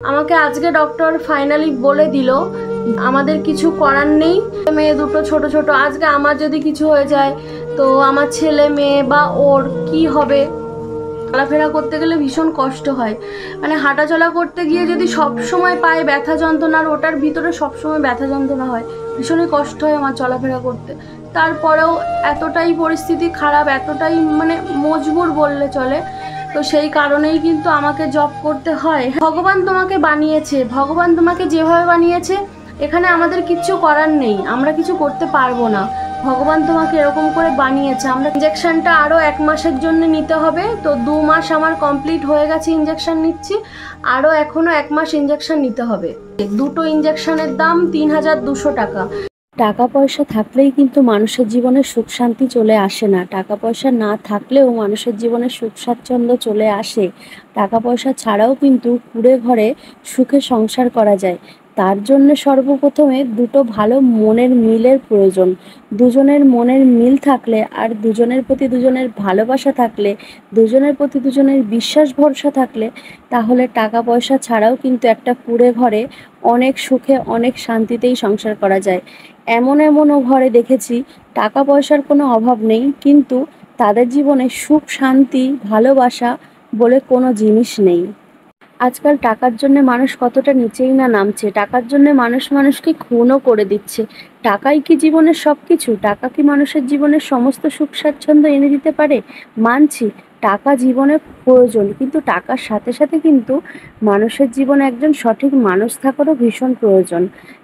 আমাকে আজকে doctor finally বলে দিল আমাদের কিছু করার নেই। মেয়ে দুটো ছোট ছোট, আজকে আমার যদি কিছু হয়ে যায় তো আমার ছেলে মেয়ে বা ওর কি হবে। চলাফেরা করতে গেলে ভীষণ কষ্ট হয়, মানে হাঁটাচলা করতে গিয়ে যদি সব সময় পায়ে ব্যথা যন্ত্রণার ওটার ভিতরে সব সময় ব্যথা যন্ত্রণা হয়, ভীষণই কষ্ট হয় আমার চলাফেরা করতে। তারপরেও এতটাই পরিস্থিতি খারাপ, এতটাই মানে মজবুর বললে চলে, তো সেই কারণেই কিন্তু আমাকে জব করতে হয়। ভগবান তোমাকে বানিয়েছে, ভগবান তোমাকে যেভাবে বানিয়েছে এখানে আমাদের কিচ্ছু করার নেই, আমরা কিছু করতে পারবো না। ভগবান তোমাকে এরকম করে বানিয়েছে। আমরা ইঞ্জেকশনটা আরও 1 মাসের জন্য নিতে হবে, তো 2 মাস আমার কমপ্লিট হয়ে গেছে ইঞ্জেকশন নিচ্ছি, আরও এখনও 1 মাস ইঞ্জেকশন নিতে হবে। দুটো ইঞ্জেকশনের দাম 3200 টাকা। টাকা পয়সা থাকলেই কিন্তু মানুষের জীবনে সুখ শান্তি চলে আসে না, টাকা পয়সা না থাকলেও মানুষের জীবনে সুখ স্বাচ্ছন্দ্য চলে আসে। টাকা পয়সা ছাড়াও কিন্তু কুঁড়ে ঘরে সুখে সংসার করা যায়। তার জন্য সর্বপ্রথমে দুটো ভালো মনের মিলের প্রয়োজন। দুজনের মনের মিল থাকলে আর দুজনের প্রতি দুজনের ভালোবাসা থাকলে, দুজনের প্রতি দুজনের বিশ্বাস ভরসা থাকলে, তাহলে টাকা পয়সা ছাড়াও কিন্তু একটা কুঁড়ে ঘরে অনেক সুখে অনেক শান্তিতেই সংসার করা যায়। এমনও ঘরে দেখেছি টাকা পয়সার কোনো অভাব নেই, কিন্তু তাদের জীবনে সুখ শান্তি ভালোবাসা বলে কোনো জিনিস নেই। আজকাল টাকার জন্য মানুষ কতটা নিচেই না নামছে, টাকার জন্য মানুষ মানুষকে খুনও করে দিচ্ছে। টাকাই কি জীবনের সব কিছু? টাকা কি মানুষের জীবনের সমস্ত সুখ স্বাচ্ছন্দ্য এনে দিতে পারে? মানছি টাকা জীবনে প্রয়োজন, কিন্তু টাকার সাথে সাথে কিন্তু মানুষের জীবনে একজন সঠিক মানুষ থাকারও ভীষণ প্রয়োজন,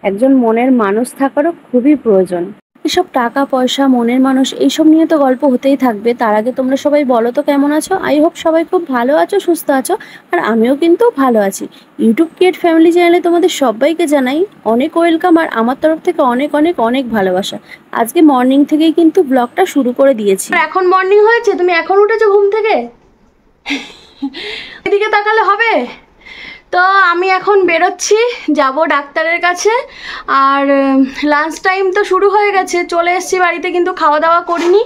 একজন মনের মানুষ থাকারও খুবই প্রয়োজন। এসব টাকা পয়সা মনের মানুষ এইসব নিয়ে তো গল্প হতেই থাকবে। তার আগে তোমরা সবাই বলো তো কেমন আছো? আই হোপ সবাই খুব ভালো আছো, সুস্থ আছো, আর আমিও কিন্তু ভালো আছি। ইউটিউব ক্রিয়েট ফ্যামিলি চ্যানেলে তোমাদের সবাইকে জানাই অনেক ওয়েলকাম, আর আমার তরফ থেকে অনেক অনেক অনেক ভালোবাসা। আজকে মর্নিং থেকেই কিন্তু ব্লগটা শুরু করে দিয়েছি। এখন মর্নিং হয়েছে, তুমি এখন উঠেছো ঘুম থেকে? এদিকে তাকালে হবে? তো আমি এখন বেরোচ্ছি, যাব ডাক্তারের কাছে। আর লাঞ্চ টাইম তো শুরু হয়ে গেছে, চলে এসেছি বাড়িতে, কিন্তু খাওয়া দাওয়া করিনি।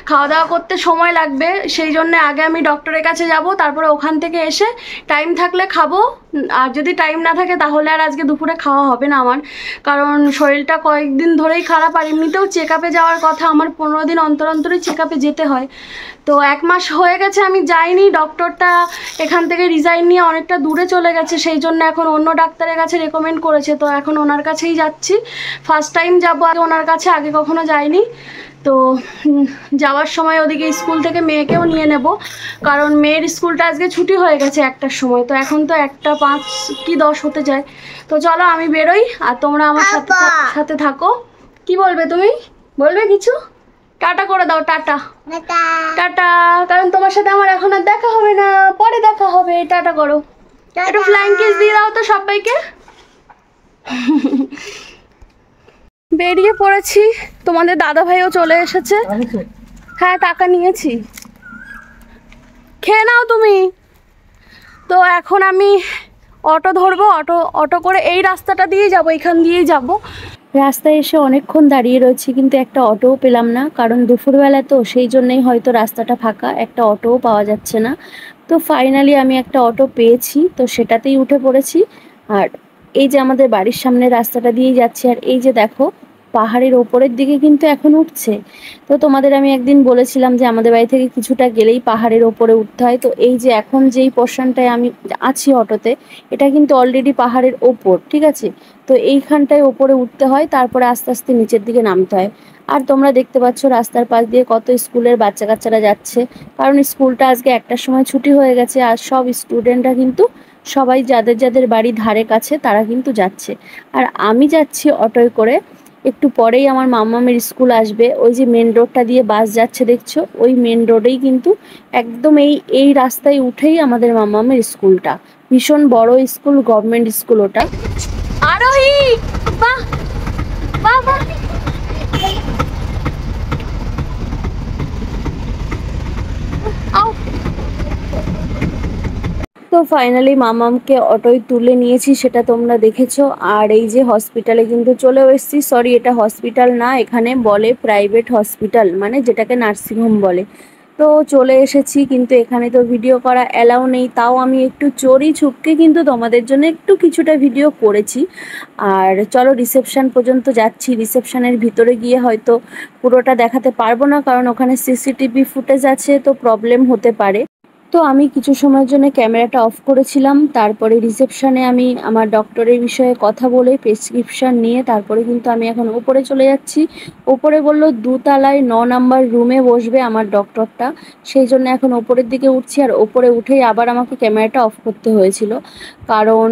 খাওয়া দাওয়া করতে সময় লাগবে, সেই জন্য আগে আমি ডক্টরের কাছে যাব, তারপরে ওখান থেকে এসে টাইম থাকলে খাবো, আর যদি টাইম না থাকে তাহলে আর আজকে দুপুরে খাওয়া হবে না আমার, কারণ শরীরটা কয়েকদিন ধরেই খারাপ। আর এমনিতেও চেক আপে যাওয়ার কথা আমার, 15 দিন অন্তর অন্তরই চেক আপে যেতে হয়। তো 1 মাস হয়ে গেছে আমি যাইনি, ডক্টরটা এখান থেকে রিজাইন নিয়ে অনেকটা দূরে চলে গেছে, সেই জন্য এখন অন্য ডাক্তারের কাছে রেকমেন্ড করেছে, তো এখন ওনার কাছেই যাচ্ছি। ফার্স্ট টাইম যাবো আগে ওনার কাছে, আগে কখনো যাইনি। তো যাওয়ার সময় ওদিকে স্কুল থেকে মেয়েকেও নিয়ে নেব, কারণ মেয়ের স্কুলটা আজকে ছুটি হয়ে গেছে 1টার সময়, তো এখন তো 1টা 5 কি 10 হতে যায়। তো চলো আমি বেরোই, আর তোমরা আমার সাথে থাকো। কি বলবে তুমি? বলবে কিছু? টাটা করে দাও, টাটা টাটা, কারণ তোমার সাথে আমার এখন আর দেখা হবে না, পরে দেখা হবে। টাটা করো, একটু ফ্লাইং কিস দিয়ে দাও তো সবাইকে। বেরিয়ে পড়েছি, তোমাদের দাদা ভাইও চলে এসেছে। হ্যাঁ টাকা নিয়েছি, খেয়ে নাও তুমি। তো এখন আমি অটো ধরবো, অটো করে এই রাস্তাটা দিয়েই যাবো, এখান দিয়েই যাবো। রাস্তায় এসে অনেকক্ষণ দাঁড়িয়ে রয়েছি, কিন্তু একটা অটোও পেলাম না, কারণ দুপুরবেলা তো, সেই জন্যই হয়তো রাস্তাটা ফাঁকা, একটা অটোও পাওয়া যাচ্ছে না। তো ফাইনালি আমি একটা অটো পেয়েছি, তো সেটাতেই উঠে পড়েছি। আর এই যে আমাদের বাড়ির সামনে রাস্তাটা দিয়েই যাচ্ছি, আর এই যে দেখো পাহাড়ের ওপরের দিকে কিন্তু এখন উঠছে। তো তোমাদের আমি একদিন বলেছিলাম যে আমাদের বাড়ি থেকে কিছুটা গেলেই পাহাড়ের ওপরে উঠতে হয়। তো এই যে এখন যেই পোর্শনটায় আমি আছি অটোতে, এটা কিন্তু অলরেডি পাহাড়ের ওপর, ঠিক আছে। তো এইখানটায় ওপরে উঠতে হয়, তারপরে আস্তে আস্তে নিচের দিকে নামতে হয়। আর তোমরা দেখতে পাচ্ছ রাস্তার পাশ দিয়ে কত স্কুলের বাচ্চা কাচ্চারা যাচ্ছে, কারণ স্কুলটা আজকে 1টার সময় ছুটি হয়ে গেছে। আর সব স্টুডেন্টরা কিন্তু সবাই যাদের যাদের বাড়ি ধারে কাছে তারা কিন্তু যাচ্ছে। আর আমি যাচ্ছি অটোয় করে। একটু পরেই আমার মাম্মামের স্কুল আসবে, ওই যে মেন রোডটা দিয়ে বাস যাচ্ছে দেখছো, ওই মেন রোডেই কিন্তু একদম এই রাস্তায় উঠেই আমাদের মাম্মামের স্কুলটা। ভীষণ বড় স্কুল, গভর্নমেন্ট স্কুল ওটা। আরোহী, বাহ বাহ বাহ। তো ফাইনালি মামামকে অটোয় তুলে নিয়েছি, সেটা তোমরা দেখেছো। আর এই যে হসপিটালে কিন্তু চলেও এসেছি। সরি, এটা হসপিটাল না, এখানে বলে প্রাইভেট হসপিটাল, মানে যেটাকে নার্সিংহোম বলে। তো তো চলে এসেছি, কিন্তু এখানে তো ভিডিও করা অ্যালাউ নেই, তাও আমি একটু চোরি ছুপকে কিন্তু তোমাদের জন্য একটু কিছুটা ভিডিও করেছি। আর চলো রিসেপশন পর্যন্ত যাচ্ছি। রিসেপশনের ভিতরে গিয়ে হয়তো পুরোটা দেখাতে পারবো না, কারণ ওখানে সিসিটিভি ফুটেজ আছে, তো প্রবলেম হতে পারে। তো আমি কিছু সময়ের জন্য ক্যামেরাটা অফ করেছিলাম। তারপরে রিসেপশনে আমি আমার ডক্টরের বিষয়ে কথা বলে প্রেসক্রিপশন নিয়ে তারপরে কিন্তু আমি এখন ওপরে চলে যাচ্ছি। ওপরে বলল 2 তলায় 9 নাম্বার রুমে বসবে আমার ডক্টরটা, সেই জন্য এখন ওপরের দিকে উঠছি। আর ওপরে উঠেই আবার আমাকে ক্যামেরাটা অফ করতে হয়েছিল, কারণ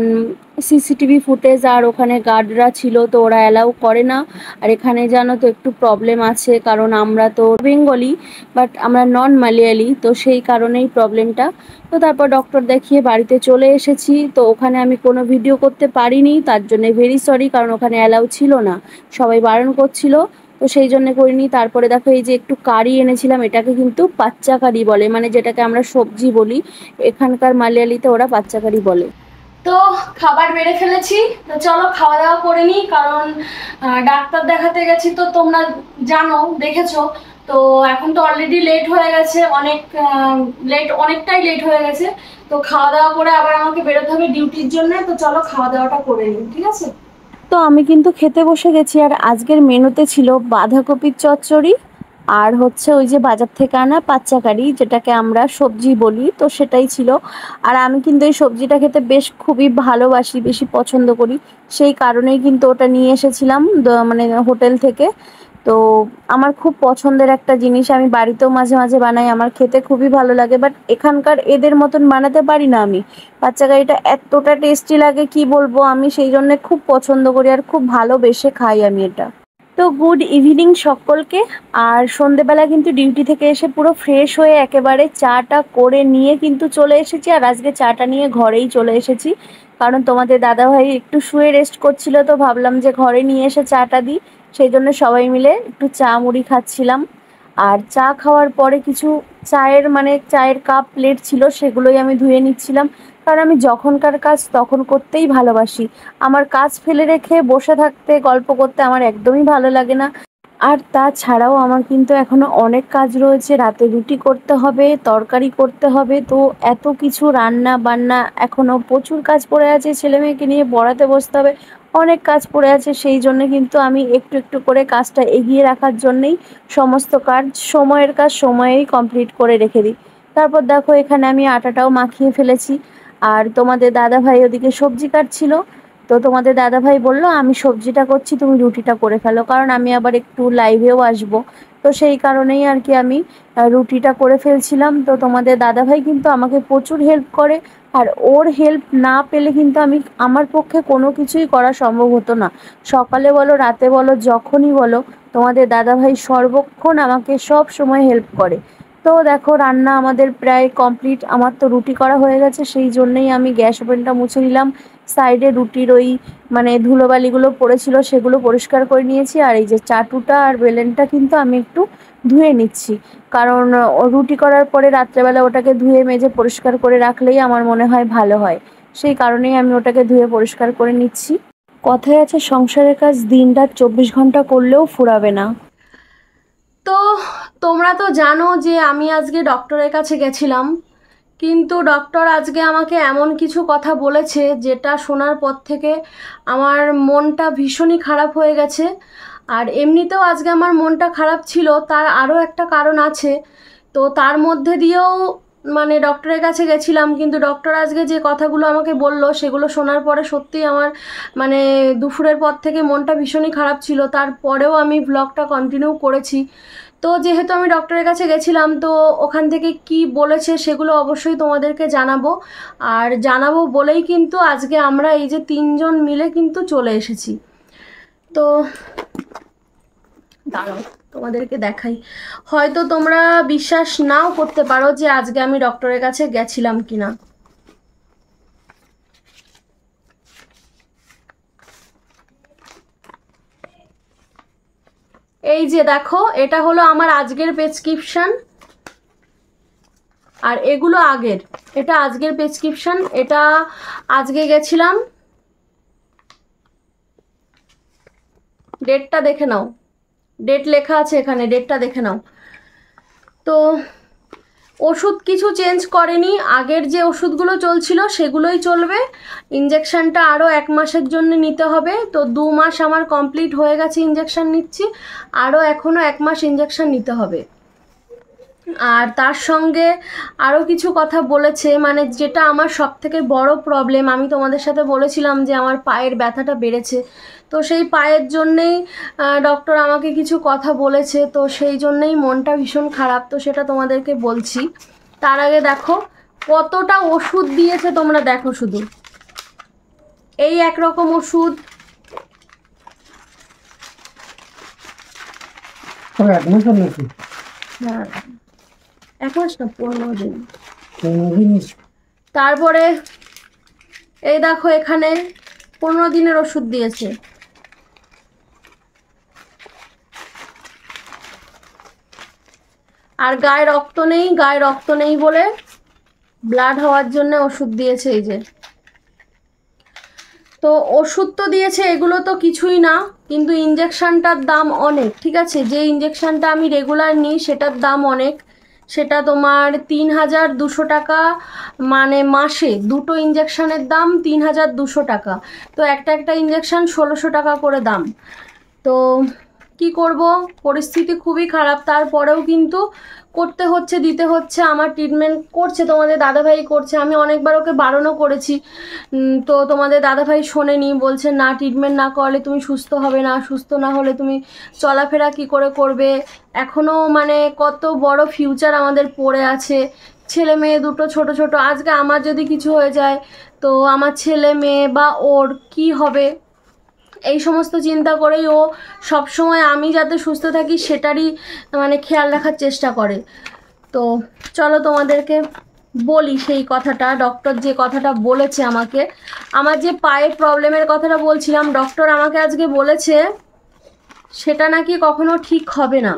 সিসিটিভি ফুটেজ আর ওখানে গার্ডরা ছিল, তো ওরা অ্যালাউ করে না। আর এখানে জানো তো একটু প্রবলেম আছে, কারণ আমরা তো বেঙ্গলি বাট আমরা নন মালয়ালি, তো সেই কারণেই প্রবলেমটা। তো তারপর ডক্টর দেখিয়ে বাড়িতে চলে এসেছি। তো ওখানে আমি কোনো ভিডিও করতে পারিনি, তার জন্য ভেরি সরি, কারণ ওখানে অ্যালাউ ছিল না, সবাই বারণ করছিল, তো সেই জন্য করিনি। তারপরে দেখো এই যে একটু কারি এনেছিলাম, এটাকে কিন্তু পাচ্চা কারি বলে, মানে যেটাকে আমরা সবজি বলি, এখানকার মালয়ালিতে ওরা পাচ্চা কারি বলে। তো খাবার বেড়ে ফেলেছি, তো চলো খাওয়া দাওয়া করে নিই, কারণ ডাক্তার দেখাতে গেছি তো তোমরা জানো, দেখেছো। তো এখন তো অলরেডি লেট হয়ে গেছে, অনেকটাই লেট হয়ে গেছে। তো খাওয়া দাওয়া করে আবার আমাকে বেরোতে হবে ডিউটির জন্য, তো চলো খাওয়া দাওয়াটা করে নিই, ঠিক আছে। তো আমি কিন্তু খেতে বসে গেছি। আর আজকের মেনুতে ছিল বাঁধাকপির চচ্চড়ি, আর হচ্ছে ওই যে বাজার থেকে আনা পাচ্চা কারি, যেটাকে আমরা সবজি বলি, তো সেটাই ছিল। আর আমি কিন্তু এই সবজিটা খেতে বেশ খুবই ভালোবাসি, বেশি পছন্দ করি, সেই কারণেই কিন্তু ওটা নিয়ে এসেছিলাম মানে হোটেল থেকে। তো আমার খুব পছন্দের একটা জিনিস, আমি বাড়িতেও মাঝে মাঝে বানাই, আমার খেতে খুবই ভালো লাগে, বাট এখানকার এদের মতন বানাতে পারি না আমি। বাচ্চা কারিটা এতটা টেস্টি লাগে কি বলবো, আমি সেই জন্য খুব পছন্দ করি আর খুব ভালোবেসে খাই আমি এটা। তো গুড ইভিনিং সকলকে। আর সন্ধেবেলা কিন্তু ডিউটি থেকে এসে পুরো ফ্রেশ হয়ে একেবারে চাটা করে নিয়ে কিন্তু চলে এসেছি। আর আজকে চাটা নিয়ে ঘরেই চলে এসেছি, কারণ তোমাদের দাদাভাই একটু শুয়ে রেস্ট করছিল, তো ভাবলাম যে ঘরে নিয়ে এসে চাটা দিই, সেই জন্য সবাই মিলে একটু চা মুড়ি খাচ্ছিলাম। আর চা খাওয়ার পরে কিছু চায়ের কাপ প্লেট ছিল, সেগুলোই আমি ধুয়ে নিচ্ছিলাম, কারণ আমি যখনকার কাজ তখন করতেই ভালোবাসি। আমার কাজ ফেলে রেখে বসে থাকতে গল্প করতে আমার একদমই ভালো লাগে না। আর তাছাড়াও আমার কিন্তু এখনো অনেক কাজ রয়েছে, রাতে রুটি করতে হবে, তরকারি করতে হবে, তো এত কিছু রান্না বান্না এখনো প্রচুর কাজ পড়ে আছে, ছেলে মেয়েকে নিয়ে পড়াতে বসতে হবে, অনেক কাজ পড়ে আছে। সেই জন্য কিন্তু আমি একটু একটু করে কাজটা এগিয়ে রাখার জন্যই সমস্ত কাজ সময়ের কাজ সময়েই কমপ্লিট করে রেখে দিই। তারপর দেখো এখানে আমি আটাটাও মাখিয়ে ফেলেছি। আর তোমাদের দাদাভাই ওদিকে সবজি কাটছিল, তো তোমাদের দাদাভাই বলল আমি সবজিটা করছি, তুমি রুটিটা করে ফেলো, কারণ আমি আবার একটু লাইভেও আসব, তো সেই কারণেই আর কি আমি রুটিটা করে ফেলছিলাম। তো তোমাদের দাদাভাই কিন্তু আমাকে প্রচুর হেল্প করে, আর ওর হেল্প না পেলে কিন্তু আমার পক্ষে কোনো কিছুই করা সম্ভব হতো না। সকালে বলো রাতে বলো যখনই বলো, তোমাদের দাদাভাই সর্বক্ষণ আমাকে সব সময় হেল্প করে। তো দেখো রান্না আমাদের প্রায় কমপ্লিট, আমার তো রুটি করা হয়ে গেছে, সেই জন্যই আমি গ্যাস ওভেনটা মুছে নিলাম। সাইডে রুটির ওই ধুলোবালিগুলো পড়েছিল, সেগুলো পরিষ্কার করে নিয়েছি। আর এই যে চাটুটা আর বেলেনটা কিন্তু আমি একটু ধুয়ে নিচ্ছি, কারণ রুটি করার পরে রাত্রেবেলা ওটাকে ধুয়ে মেজে পরিষ্কার করে রাখলেই আমার মনে হয় ভালো হয়, সেই কারণেই আমি ওটাকে ধুয়ে পরিষ্কার করে নিচ্ছি। কথায় আছে সংসারের কাজ দিনরাত 24 ঘন্টা করলেও ফুরাবে না। তো তোমরা তো জানো যে আমি আজকে ডক্টরের কাছে গেছিলাম, কিন্তু ডক্টর আজকে আমাকে এমন কিছু কথা বলেছে যেটা শোনার পর থেকে আমার মনটা ভীষণই খারাপ হয়ে গেছে। আর এমনিতেও আজকে আমার মনটা খারাপ ছিল, তার আরও একটা কারণ আছে। তো তার মধ্যে দিয়েও মানে ডক্টরের কাছে গেছিলাম, কিন্তু ডক্টর আজকে যে কথাগুলো আমাকে বলল সেগুলো শোনার পরে সত্যিই আমার মানে দুপুরের পর থেকে মনটা ভীষণই খারাপ ছিল। তারপরেও আমি ব্লগটা কন্টিনিউ করেছি। তো যেহেতু আমি ডক্টরের কাছে গেছিলাম, তো ওখান থেকে কি বলেছে সেগুলো অবশ্যই তোমাদেরকে জানাবো। আর জানাবো বলেই কিন্তু আজকে আমরা এই যে 3জন মিলে কিন্তু চলে এসেছি। তো দাঁড়াও তোমাদেরকে দেখাই, হয়তো তোমরা বিশ্বাস নাও করতে পারো যে আজকে আমি ডক্টরের কাছে গেছিলাম কিনা। এই যে দেখো, এটা হলো আমার আজকের প্রেসক্রিপশন, আর এগুলো আগের। এটা আজকের প্রেসক্রিপশন, এটা আজকে গেছিলাম। ডেটটা দেখে নাও, ডেট লেখা আছে এখানে, ডেটটা দেখে নাও। তো ওষুধ কিছু চেঞ্জ করেনি, আগের যে ওষুধগুলো চলছিল সেগুলোই চলবে। ইঞ্জেকশানটা আরও 1 মাসের জন্য নিতে হবে। তো 2 মাস আমার কমপ্লিট হয়ে গেছে ইঞ্জেকশান নিচ্ছি, আরও এখনও 1 মাস ইঞ্জেকশান নিতে হবে। আর তার সঙ্গে আরও কিছু কথা বলেছে, মানে যেটা আমার সবথেকে বড় প্রবলেম, আমি তোমাদের সাথে বলেছিলাম যে আমার পায়ের ব্যথাটা বেড়েছে, তো সেই পায়ের জন্যেই ডক্টর আমাকে কিছু কথা বলেছে, তো সেই জন্যেই মনটা ভীষণ খারাপ। তো সেটা তোমাদেরকে বলছি। তার আগে দেখো কতটা ওষুধ দিয়েছে, তোমরা দেখো শুধু এই একরকম ওষুধ। এক মাস নাকি? হ্যাঁ, 1 মাস না, 15 দিন। 15 দিন? তারপরে এই দেখো এখানে 15 দিনের ওষুধ দিয়েছে। আর গায়ে রক্ত নেই বলে ব্লাড হওয়ার জন্য ওষুধ দিয়েছে। এই যে, তো ওষুধ তো দিয়েছে, এগুলো তো কিছুই না, কিন্তু ইঞ্জেকশানটার দাম অনেক। ঠিক আছে, যে ইঞ্জেকশানটা আমি রেগুলার নিই সেটার দাম অনেক, সেটা তোমার 3200 টাকা, মানে মাসে 2টো ইঞ্জেকশানের দাম 3200 টাকা। তো একটা ইঞ্জেকশান 1600 টাকা করে দাম। তো কি করব, পরিস্থিতি খুবই খারাপ, তারপরেও কিন্তু করতে হচ্ছে, দিতে হচ্ছে। আমার ট্রিটমেন্ট করছে তোমাদের দাদাভাই করছে, আমি অনেকবার ওকে বারণও করেছি, তো তোমাদের দাদাভাই শোনেনি, বলছে না ট্রিটমেন্ট না করলে তুমি সুস্থ হবে না, সুস্থ না হলে তুমি চলাফেরা কি করে করবে, এখনও মানে কত বড় ফিউচার আমাদের পড়ে আছে, ছেলে মেয়ে দুটো ছোট ছোট, আজকে আমার যদি কিছু হয়ে যায় তো আমার ছেলে মেয়ে বা ওর কি হবে, এই সমস্ত চিন্তা করেই ও সবসময় আমি যাতে সুস্থ থাকি সেটারই মানে খেয়াল রাখার চেষ্টা করে। তো চলো তোমাদেরকে বলি সেই কথাটা, ডক্টর যে কথাটা বলেছে আমাকে, আমার যে পায়ে প্রবলেমের কথাটা বলছিলাম, ডক্টর আমাকে আজকে বলেছে সেটা নাকি কখনো ঠিক হবে না।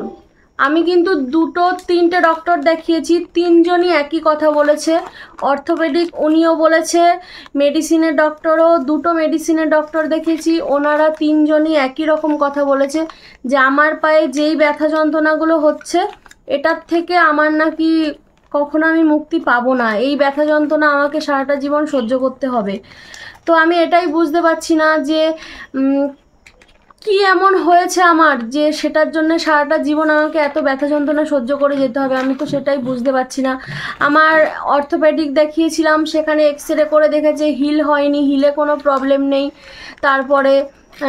আমি কিন্তু 2-3টে ডক্টর দেখিয়েছি, 3জনই একই কথা বলেছে। অর্থোপেডিক উনিও বলেছে, মেডিসিনের ডক্টরও 2টো মেডিসিনের ডক্টর দেখিয়েছি, ওনারা 3জনই একই রকম কথা বলেছে যে আমার পায়ে যেই ব্যথা যন্ত্রণাগুলো হচ্ছে এটার থেকে আমার নাকি কখনো আমি মুক্তি পাবো না, এই ব্যথা যন্ত্রণা আমাকে সারাটা জীবন সহ্য করতে হবে। তো আমি এটাই বুঝতে পারছি না যে কি এমন হয়েছে আমার যে সেটার জন্য সারাটা জীবন আমাকে এত ব্যথা যন্ত্রণা সহ্য করে যেতে হবে, আমি তো সেটাই বুঝতে পারছি না। আমার অর্থোপেডিক দেখিয়েছিলাম, সেখানে এক্সরে করে দেখেছে হিল হয়নি, হিলে কোনো প্রবলেম নেই। তারপরে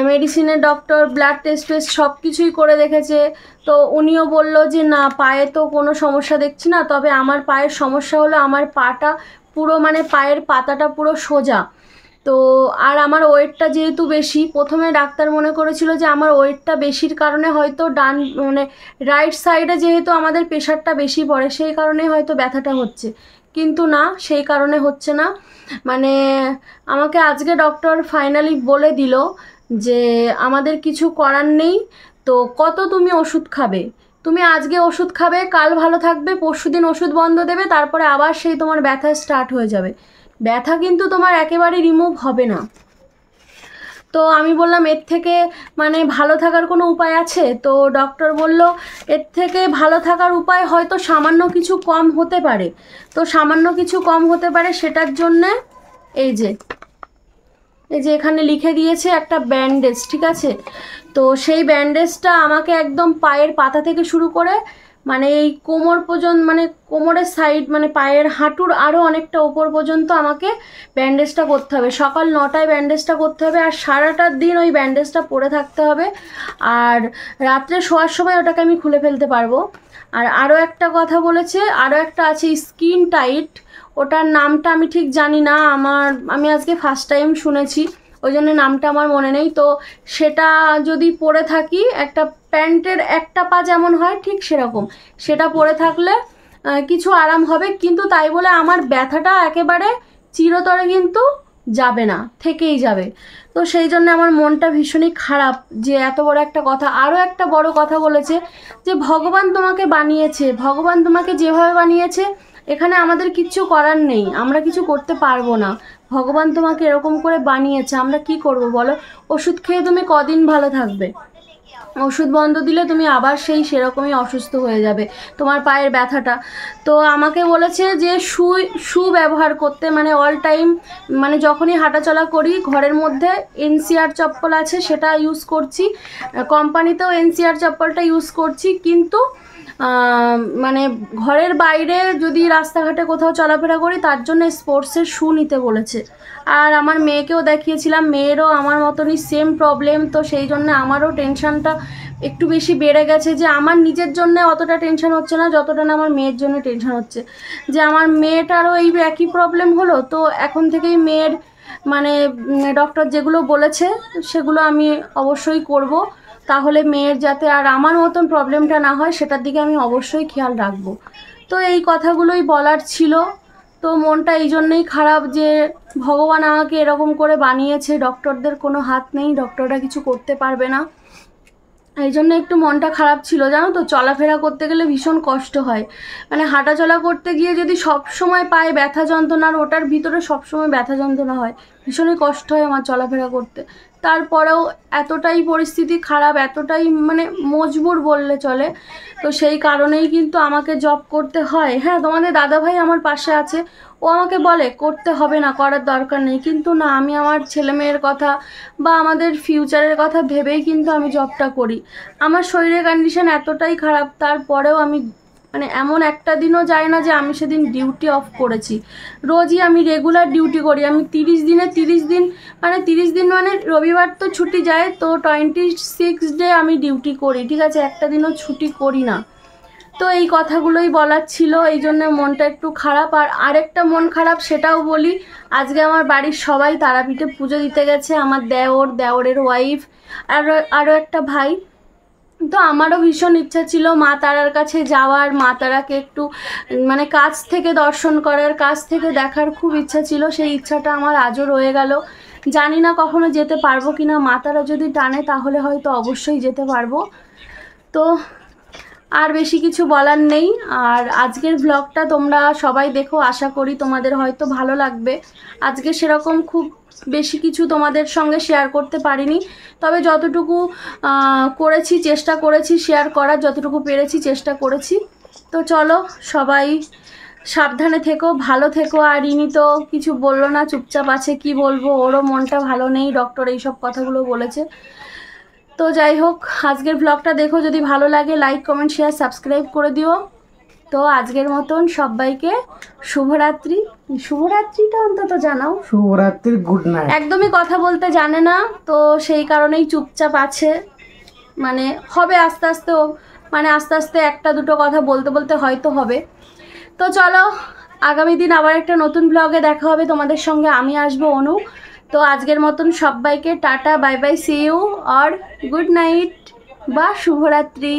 মেডিসিনের ডক্টর ব্লাড টেস্ট সব কিছুই করে দেখেছে, তো উনিও বলল যে না পায়ে তো কোনো সমস্যা দেখছি না, তবে আমার পায়ের সমস্যা হলো আমার পাটা পুরো মানে পায়ের পাতাটা পুরো সোজা। তো আর আমার ওয়েটটা যেহেতু বেশি, প্রথমে ডাক্তার মনে করেছিল যে আমার ওয়েটটা বেশির কারণে হয়তো ডান মানে রাইট সাইডে যেহেতু আমাদের প্রেশারটা বেশি পড়ে সেই কারণে হয়তো ব্যথাটা হচ্ছে, কিন্তু না সেই কারণে হচ্ছে না। মানে আমাকে আজকে ডক্টর ফাইনালি বলে দিল যে আমাদের কিছু করার নেই, তো কত তুমি ওষুধ খাবে, তুমি আজকে ওষুধ খাবে, কাল ভালো থাকবে, পরশুদিন ওষুধ বন্ধ দেবে, তারপরে আবার সেই তোমার ব্যথা স্টার্ট হয়ে যাবে, ব্যথা কিন্তু তোমার একেবারে রিমুভ হবে না। তো আমি বললাম এর থেকে মানে ভালো থাকার কোনো উপায় আছে? তো ডক্টর বলল এর থেকে ভালো থাকার উপায় হয়তো সামান্য কিছু কম হতে পারে। তো সামান্য কিছু কম হতে পারে সেটার জন্যে এই যে এখানে লিখে দিয়েছে একটা ব্যান্ডেজ, ঠিক আছে? তো সেই ব্যান্ডেজটা আমাকে একদম পায়ের পাতা থেকে শুরু করে মানে এই কোমর পর্যন্ত, মানে কোমরের সাইড মানে পায়ের হাঁটুর আরও অনেকটা ওপর পর্যন্ত আমাকে ব্যান্ডেজটা করতে হবে। সকাল 9টায় ব্যান্ডেজটা করতে হবে, আর সারাটা দিন ওই ব্যান্ডেজটা পরে থাকতে হবে, আর রাত্রে শোয়ার সময় ওটাকে আমি খুলে ফেলতে পারবো। আর আরও একটা কথা বলেছে, আরও একটা আছে স্কিন টাইট, ওটার নামটা আমি ঠিক জানি না, আমি আজকে ফার্স্ট টাইম শুনেছি, ওই জন্য নামটা আমার মনে নেই। তো সেটা যদি পরে থাকি, একটা প্যান্টের একটা পা যেমন হয় ঠিক সেরকম, সেটা পরে থাকলে কিছু আরাম হবে, কিন্তু তাই বলে আমার ব্যথাটা একেবারে চিরতরে কিন্তু যাবে না, থেকেই যাবে। তো সেই জন্য আমার মনটা ভীষণই খারাপ যে এত বড় একটা কথা। আরও একটা বড় কথা বলেছে যে ভগবান তোমাকে বানিয়েছে, ভগবান তোমাকে যেভাবে বানিয়েছে এখানে আমাদের কিচ্ছু করার নেই, আমরা কিছু করতে পারবো না, ভগবান তোমাকে এরকম করে বানিয়েছে, আমরা কি করব বলো? ওষুধ খেয়ে তুমি কদিন ভালো থাকবে? ওষুধ বন্ধ দিলে তুমি আবার সেরকমই অসুস্থ হয়ে যাবে, তোমার পায়ের ব্যথাটা। তো আমাকে বলেছে যে শু ব্যবহার করতে, মানে অল টাইম, মানে যখনই হাঁটাচলা করি ঘরের মধ্যে এনসিআর চপ্পল আছে সেটা ইউজ করছি, কোম্পানিতেও এনসিআর চপ্পলটা ইউজ করছি, কিন্তু মানে ঘরের বাইরে যদি রাস্তাঘাটে কোথাও চলাফেরা করি তার জন্য স্পোর্টসের শু নিতে বলেছে। আর আমার মেয়েকেও দেখিয়েছিলাম, মেয়েরও আমার মতনই সেম প্রবলেম, তো সেই জন্য আমারও টেনশানটা একটু বেশি বেড়ে গেছে, যে আমার নিজের জন্য অতটা টেনশন হচ্ছে না যতটা না আমার মেয়ের জন্য টেনশন হচ্ছে, যে আমার মেয়েটারও এই একই প্রবলেম হলো। তো এখন থেকেই মেয়ের মানে ডক্টর যেগুলো বলেছে সেগুলো আমি অবশ্যই করব, তাহলে মেয়ের যাতে আর আমার মতন প্রবলেমটা না হয় সেটার দিকে আমি অবশ্যই খেয়াল রাখবো। তো এই কথাগুলোই বলার ছিল। তো মনটা এই জন্যই খারাপ যে ভগবান আমাকে এরকম করে বানিয়েছে, ডক্টরদের কোনো হাত নেই, ডক্টররা কিছু করতে পারবে না, এই জন্য একটু মনটা খারাপ ছিল জানো তো। চলাফেরা করতে গেলে ভীষণ কষ্ট হয়, মানে হাঁটাচলা করতে গিয়ে যদি সব সময় পায়ে ব্যথা যন্ত্রণার, ওটার ভিতরে সব সময় ব্যথা যন্ত্রণা হয়, ভীষণই কষ্ট হয় আমার চলাফেরা করতে। তারপরেও এতটাই পরিস্থিতি খারাপ, এতটাই মানে মজবুর বললে চলে, তো সেই কারণেই কিন্তু আমাকে জব করতে হয়। হ্যাঁ, তোমাদের দাদাভাই আমার পাশে আছে, ও আমাকে বলে করতে হবে না, করার দরকার নেই, কিন্তু না, আমি আমার ছেলে মেয়ের কথা বা আমাদের ফিউচারের কথা ভেবেই কিন্তু আমি জবটা করি। আমার শরীরের কন্ডিশন এতটাই খারাপ, তারপরেও আমি মানে এমন একটা দিনও যায় না যে আমি সেদিন ডিউটি অফ করেছি। রোজই আমি রেগুলার ডিউটি করি, আমি 30 দিনে 30 দিন, মানে 30 দিন মানে রবিবার তো ছুটি যায়, তো 26 ডে আমি ডিউটি করি, ঠিক আছে, একটা দিনও ছুটি করি না। তো এই কথাগুলোই বলার ছিল, এই জন্য মনটা একটু খারাপ। আর আরেকটা মন খারাপ সেটাও বলি, আজকে আমার বাড়ির সবাই তারাপীঠে পুজো দিতে গেছে, আমার দেওরের ওয়াইফ, আরও একটা ভাই। তো আমারও ভীষণ ইচ্ছা ছিল মা তারার কাছে যাওয়ার, মা তারাকে একটু মানে কাছ থেকে দর্শন করার, কাছ থেকে দেখার খুব ইচ্ছা ছিল, সেই ইচ্ছাটা আমার আজও রয়ে গেল। জানি না কখনো যেতে পারবো কিনা, মা তারা যদি টানে তাহলে হয়তো অবশ্যই যেতে পারবো। তো আর বেশি কিছু বলার নেই। আর আজকের ব্লগটা তোমরা সবাই দেখো, আশা করি তোমাদের হয়তো ভালো লাগবে। আজকে সেরকম খুব বেশি কিছু তোমাদের সঙ্গে শেয়ার করতে পারিনি, তবে যতটুকু করেছি, চেষ্টা করেছি শেয়ার করার, যতটুকু পেরেছি চেষ্টা করেছি। তো চলো সবাই সাবধানে থেকো, ভালো থেকো। আর ইনি তো কিছু বললো না, চুপচাপ আছে, কি বলবো, ওরও মনটা ভালো নেই, ডক্টর এইসব কথাগুলো বলেছে। তো যাই হোক, আজকের ব্লগটা দেখো, যদি ভালো লাগে লাইক কমেন্ট শেয়ার সাবস্ক্রাইব করে দিও। তো আজকের মতন সবাইকে শুভরাত্রি। শুভরাত্রিটা অন্তত জানাও। শুভরাত্রি, গুড নাইট। একদমই কথা বলতে জানে না, তো সেই কারণেই চুপচাপ আছে, মানে হবে আস্তে আস্তে, মানে আস্তে আস্তে একটা দুটো কথা বলতে বলতে হয়তো হবে। তো চলো, আগামী দিন আবার একটা নতুন ব্লগে দেখা হবে তোমাদের সঙ্গে, আমি আসবো, অনু। তো আজকের মতন সবাইকে tata, bye bye, see you, আর গুড নাইট বা শুভরাত্রি।